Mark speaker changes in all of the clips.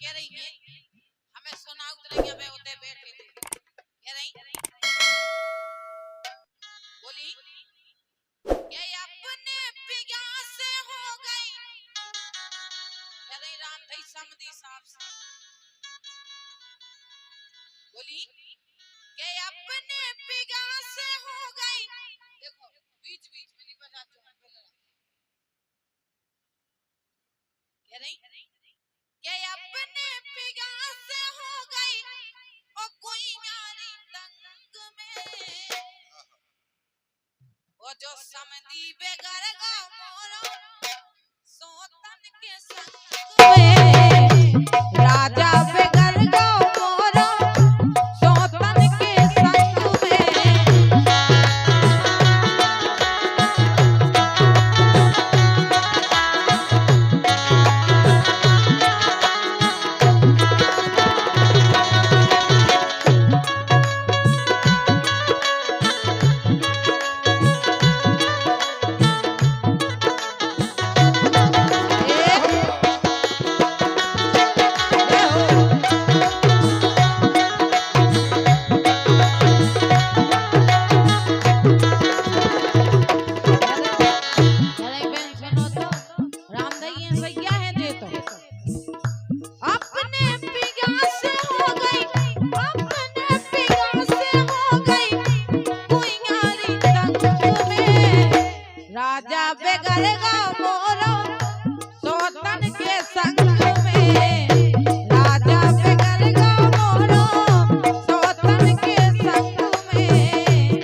Speaker 1: कह रही है हमें सुना उतरेंगे मैं उते बैठे थे कह रही बोली ये अपने पिया से हो गई कह रही राम थई समधी साहब से बोली के अपने पिया से हो गई देखो बीच बीच में नहीं बजा कह रही के अपने पिया से हो गई ओ कोई नारी तंग में ओ जो समधी बेगर का मोरो सोतन के संग में राजा बेगर का मोरो सोतन के संग में राजा बेगरेगा मोरो सोतन के संग में राजा बेगरेगा मोरो सोतन के संग में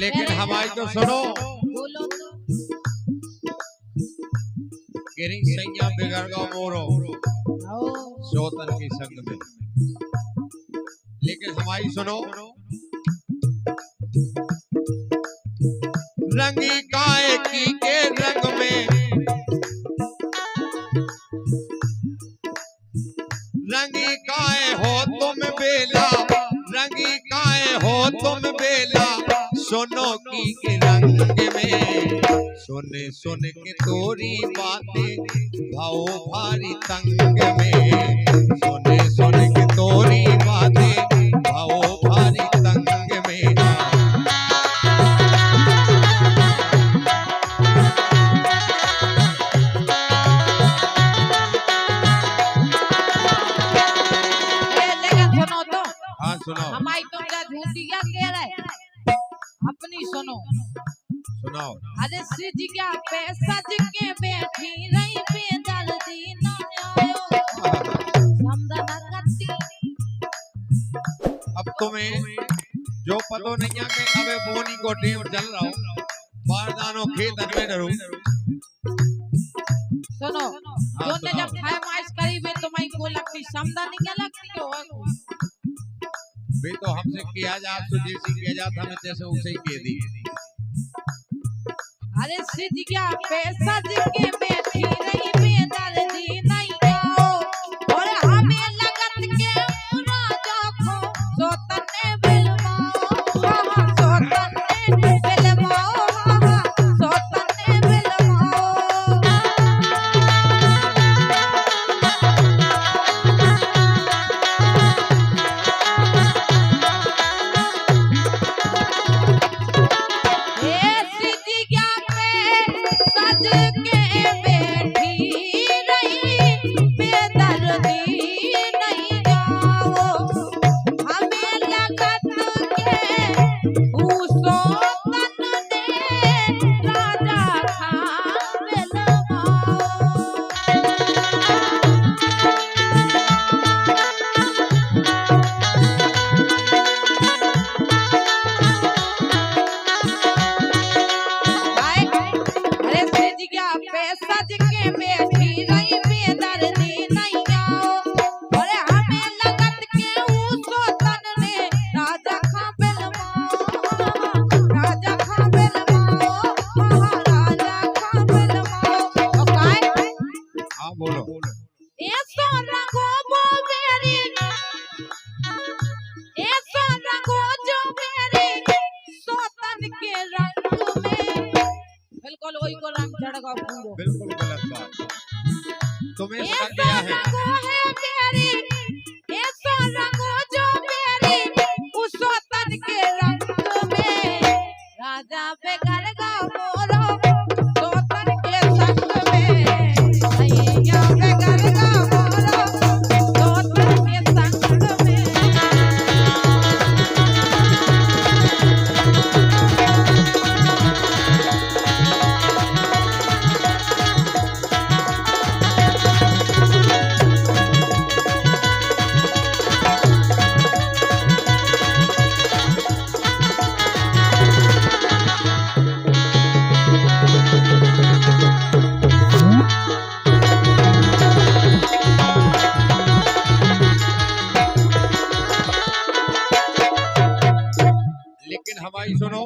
Speaker 2: लेकिन हमारी तो सुनो
Speaker 1: बोलो
Speaker 2: केरी सैया बिगड़ गो मोरो सोतन की संग में लेकिन हमारी सुनो रंगी गाय की के रंग में रंगी गाय हो तुम बेला रंगी गाय हो तुम बेला सोनो की के रंग में सोने सुन के तोरी बातें भाओ भारी तंग में सोने सुन के तोरी बातें भाओ भारी तंग में
Speaker 1: लेकिन सुनो तो
Speaker 2: हाँ सुनाओ
Speaker 1: हमारी तुम क्या झूठिया कह रहे अपनी सुनो
Speaker 2: सुनाओ
Speaker 1: अरे सिज क्या पैसा जिके बैठी रही पे जल्दी ना आयो समझना करती
Speaker 2: अब तुम्हें जो पतो नहीं है कि अबे बोनी को टीम चल रहा हूँ बारदानों खेत में डरू
Speaker 1: सुनो जोने जब फरमाइश करी वे तुम्हारी को लगती समझा नहीं क्या लगती हो
Speaker 2: वे तो हमसे किया जात तो जैसी किया जाता हमें जैसे उसे ही कह दी
Speaker 1: अरे सिज क्या पैसा जिके बैठी रही पे जल्दी नहीं आओ और हमें लगत के उना जाखो सोतन ने बिलवाओ सोतन ने बिलवाओ सोतन ने बिलवाओ ए सिज क्या पे सज के बैठी होगा पूरो।
Speaker 2: बिल्कुल गलत बात। तुम्हें
Speaker 1: ऐसा
Speaker 2: शक क्या है?
Speaker 1: रंगो है प्यारी, ऐसा रंगो जो प्यारी, उस वतन के रंग में राजा बेगर गा मोरो वतन के संग में, सैया बेगर गा मोरो वतन के संग में।
Speaker 2: लेकिन हमारी सुनो,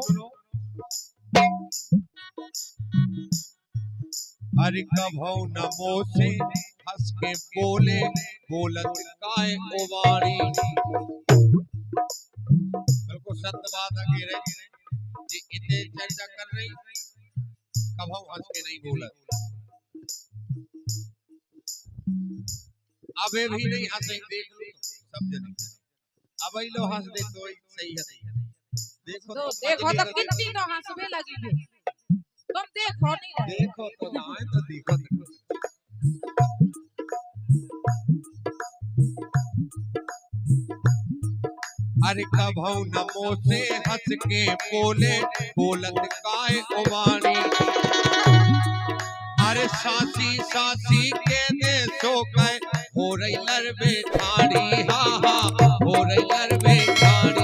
Speaker 2: अरे कभौ नमो से हंस के बोले, बोलत काय ओवारी। बिल्कुल सत्य बात है कह रहे जी, इतने चर्चा कर रही, कभौ हंस के नहीं बोलत। अबे भी नहीं हंसे, देख लो सब जने, अब ही लो हंस दे तो सही है। देखो
Speaker 1: तो कितनी तो हंसने लगी है, तुम देखो नहीं रहे।
Speaker 2: देखो तो ना है तो देखो। अरे कभौ नमो से हंस के बोले, बोलत काय ओवाणी। अरे सासी सासी के दे सो गए, हो रही लरबे ठाड़ी, हा हा हो रही लरबे ठाड़ी।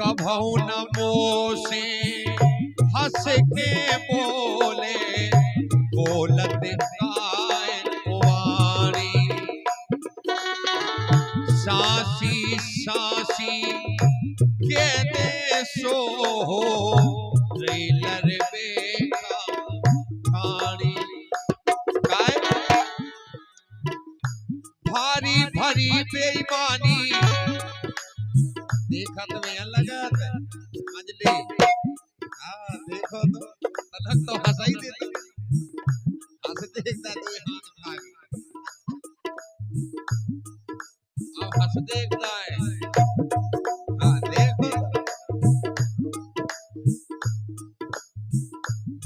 Speaker 2: कभौ नमो से हंस के बोले, बोलत काय ओवारी। सासी सासी के दे सो हो रही लरबे ठाड़ी। काय भारी भारी बेईमानी, देखा तो मैं लगत मंजली, हाँ देखो तो अलग तो हंसा ही देता, हंस देखता तो हाथ उठा गई, अब हंस देखता है, हाँ देखो।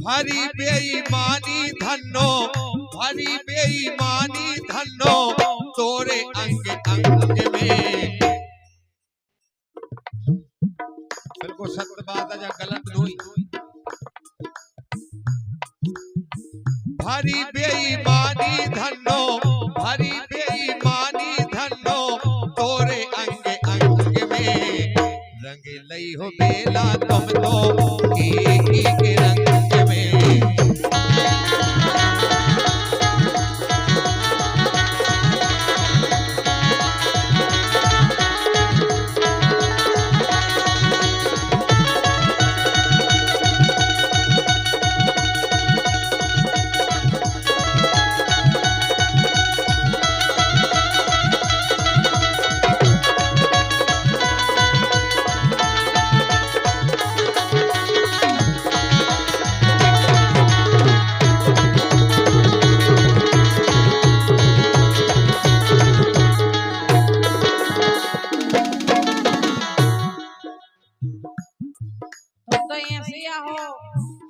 Speaker 2: भरी बेईमानी धन्नो, भरी बेईमानी धन्नो, तोरे अंग अंग में। बिल्कुल सत्य बात है, गलत नहीं। भरी बेईमानी धन्नो, भरी बेईमानी धन्नो, तोरे अंग अंग में रंग लई हो बेला तुम तो एक के रंग में।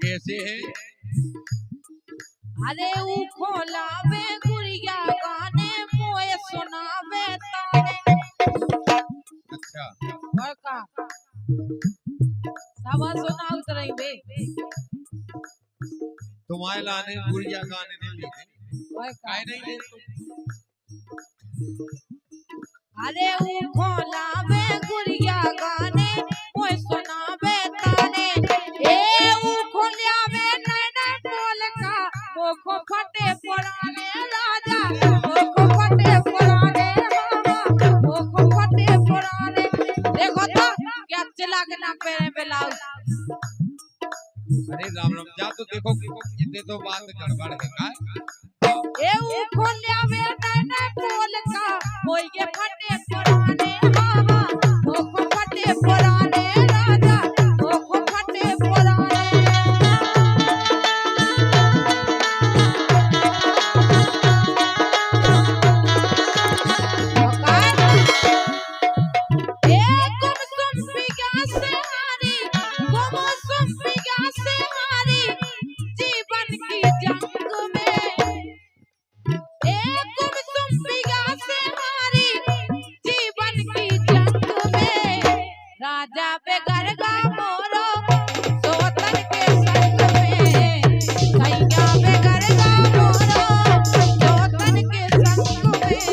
Speaker 2: कैसे है?
Speaker 1: अरे ऊ खोलावे गुड़िया गाने, मोए सुनावे ताने।
Speaker 2: अच्छा
Speaker 1: और का सवा सुनाओ तरई बे,
Speaker 2: तुम्हारे लाने गुड़िया गाने नहीं लिखे,
Speaker 1: और का
Speaker 2: नहीं ले।
Speaker 1: अरे ऊ खोलावे गुड़िया गाने, मोए सुनावे ताने। ए ऊ खोलावे नैना बोल का, वो खो पहने ब्लाउज।
Speaker 2: अरे राम राम जा तो देखो इतने तो बात गड़बड़ है का
Speaker 1: ए ऊ खोलिया वे नैना बोल का होई के फटे पुराने हाहा ओखो फटे पुराने राजा ओखो फटे पुराने। राजा बेगर गा मोरो सोतन के संग में सैया बेगर गा मोरो सोतन के संग में।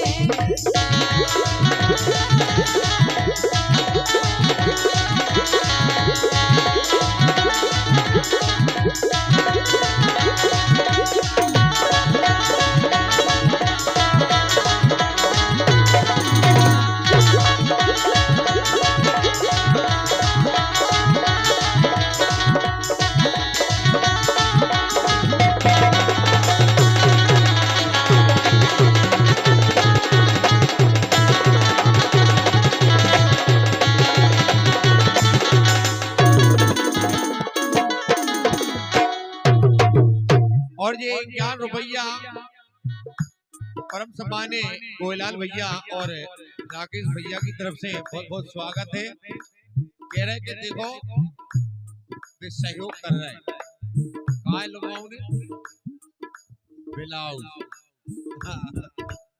Speaker 2: और ये 11 रुपया परम सम्माने कोयलाल भैया और राकेश भैया की तरफ से बहुत बहुत स्वागत है। कह रहे कि देखो वे सहयोग कर रहे हैं काय लोगों ने ब्लाउज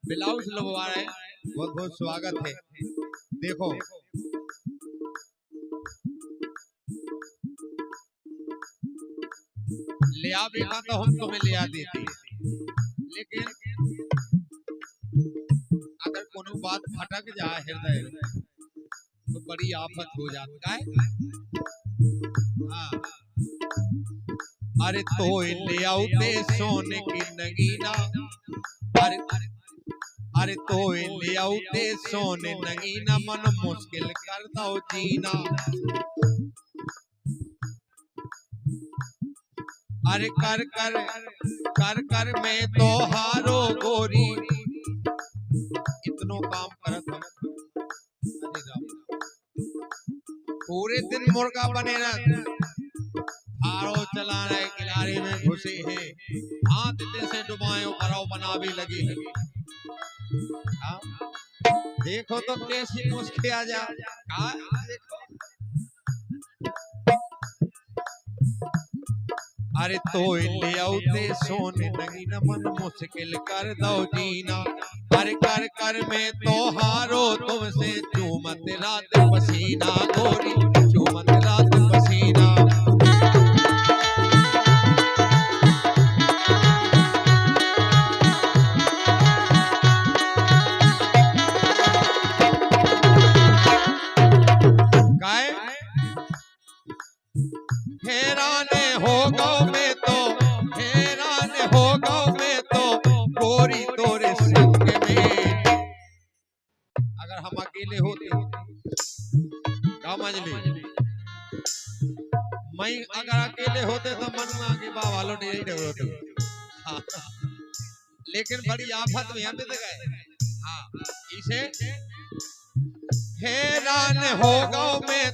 Speaker 2: ब्लाउज लगवा रहे हैं, बहुत बहुत स्वागत है। देखो ले आ बेटा तो हम तुम्हें ले आ देते, लेकिन अगर कोनो बात फटक जाए हृदय तो बड़ी आफत हो जाता है। हाँ। अरे तो ले आउते सोने की नगीना, अरे तो ले आउते सोने नगीना मन मुश्किल कर दो जीना। अरे कर कर कर कर मैं तो हारो गोरी इतनो काम करत हम पूरे दिन मुर्गा बने ना हारो चला रहे किनारे में घुसे हैं हाथ जैसे डुबाए पराव बना भी लगी है। हाँ? देखो तो कैसी मुस्के आ जा देखो। अरे तो ले आउते सोने नगीना मन मुश्किल कर दो जीना। अरे कर कर मैं तो हारो तुमसे चूमत रात पसीना गोरी चूमत रात पसीना। हैरान हो गो मैं तो हैरान हो गो मैं तो गोरी तोरे संग में। अगर हम अकेले होते समझ मैं अगर अकेले होते तो मन में आगे बाबा लो नहीं होते। हाँ। लेकिन बड़ी आफत में हम भी गए। हाँ इसे हैरान हो गो मैं